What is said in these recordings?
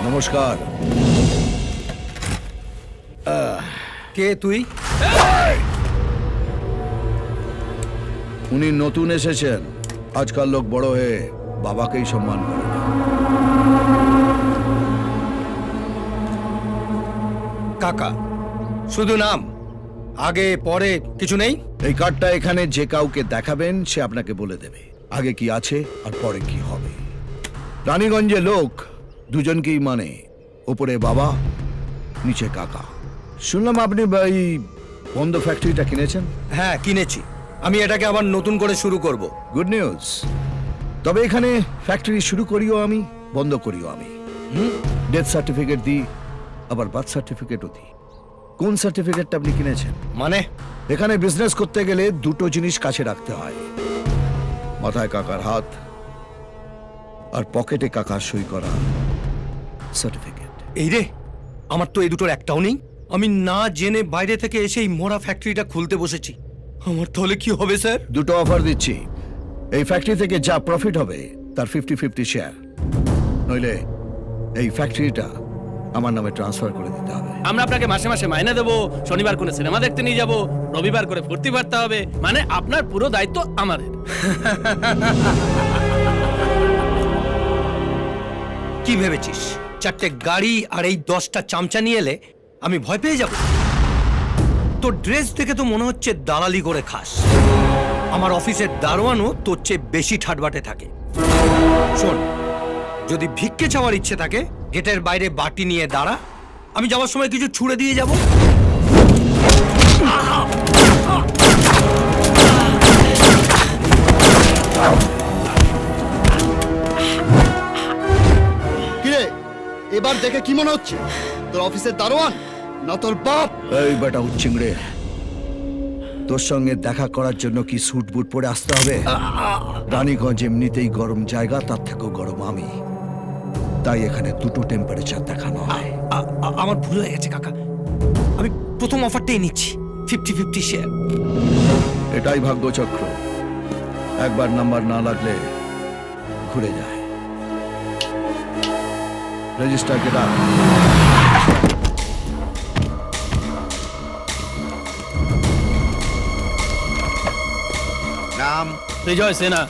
নমস্কার। কে তুই? উনি নতুন এসেছেন। আজকাল লোক বড় হয়ে বাবাকেই সম্মান করে না। কাকা, শুধু নাম, আগে পরে কিছু নেই? এই কার্ডটা এখানে যে কাউকে দেখাবেন সে আপনাকে বলে দেবে আগে কি আছে আর পরে কি হবে। রানীগঞ্জে লোক দুজনকেই মানে, উপরে বাবা, নিচে কাকা। শুনলাম আপনি এই বন্ধ ফ্যাক্টরিটা কিনেছেন। হ্যাঁ, কিনেছি। আমি এটাকে আবার নতুন করে শুরু করব। Good news. তবে এখানে ফ্যাক্টরি শুরু করিও আমি, বন্ধ করিও আমি। ডেথ সার্টিফিকেট দিই, আবার বার্থ সার্টিফিকেটও দিই। কোন সার্টিফিকেটটা আপনি কিনেছেন? মানে? এখানে বিজনেস করতে গেলে দুটো জিনিস কাছে রাখতে হয়, মাথায় কাকার হাত আর পকেটে কাকার সই করা সার্টিফিকেট। এই রে, আমার তো এই দুটোর একটাও নেই। আমি না জেনে বাইরে থেকে এসে এই মোড়া ফ্যাক্টরিটা খুলতে বসেছি। আমার তাহলে কি হবে স্যার? দুটো অফার দিচ্ছি। এই ফ্যাক্টরি থেকে যা প্রফিট হবে তার 50-50 শেয়ার, নইলে এই ফ্যাক্টরিটা আমার নামে ট্রান্সফার করে দিতে হবে। আমরা আপনাকে মাসে মাসে মাইনে দেবো, শনিবার করে সিনেমা দেখতে নিয়ে যাব, রবিবার করে ফুর্তি পারতে হবে, মানে আপনার পুরো দায়িত্ব আমাদের। কি ভেবেছিস, 4টে গাড়ি আর এই 10টা চামচা নিয়ে এলে আমি ভয় পেয়ে যাব? তোর ড্রেস দেখে তো মনে হচ্ছে দালালি করে খাস। আমার অফিসের দারোয়ানও তোর চেয়ে বেশি ঠাটবাটে থাকে। শোন, যদি ভিক্ষে চাওয়ার ইচ্ছে থাকে গেটের বাইরে বাটি নিয়ে দাঁড়া, আমি যাওয়ার সময় কিছু ছুঁড়ে দিয়ে যাব। কিরে, এবার দেখে কি মনে হচ্ছে? তোর অফিসের দারোয়ান না তোর বাপ? এই বেটা উচ্চিংড়ে, তোর সঙ্গে দেখা করার জন্য কি স্যুট বুট পরে আসতে হবে? রানীগঞ্জ এমনিতেই গরম জায়গা, তার থেকেও গরম আমি, তাই এখানে দুটো টেম্পারেচার দেখানো হয়। আমার ভুল হয়ে গেছে কাকা, আমি প্রথম অফারটাই নিচ্ছি, 50-50 শেয়ার। এটাই ভাগ্যচক্র, একবার নাম্বার না লাগলে ঘুরে যায়। রেজিস্টারকে ডাক। নাম? বিজয় সেনা।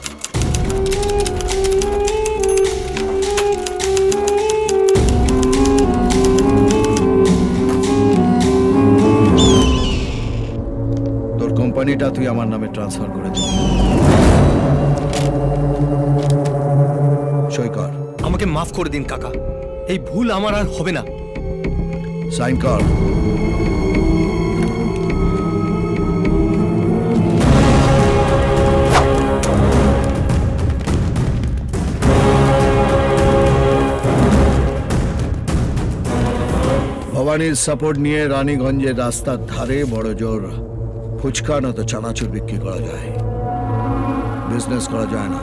তোর কোম্পানিটা তুই আমার নামে ট্রান্সফার করে দিবি। সই কর। আমাকে মাফ করে দিন কাকা, এই ভুল আমার আর হবে না। সাইন কর। ভবানীর সাপোর্ট নিয়ে রানীগঞ্জের রাস্তার ধারে বড় জোর ফুচকা না তো চানাচুর বিক্রি করা যায়, বিজনেস করা যায় না।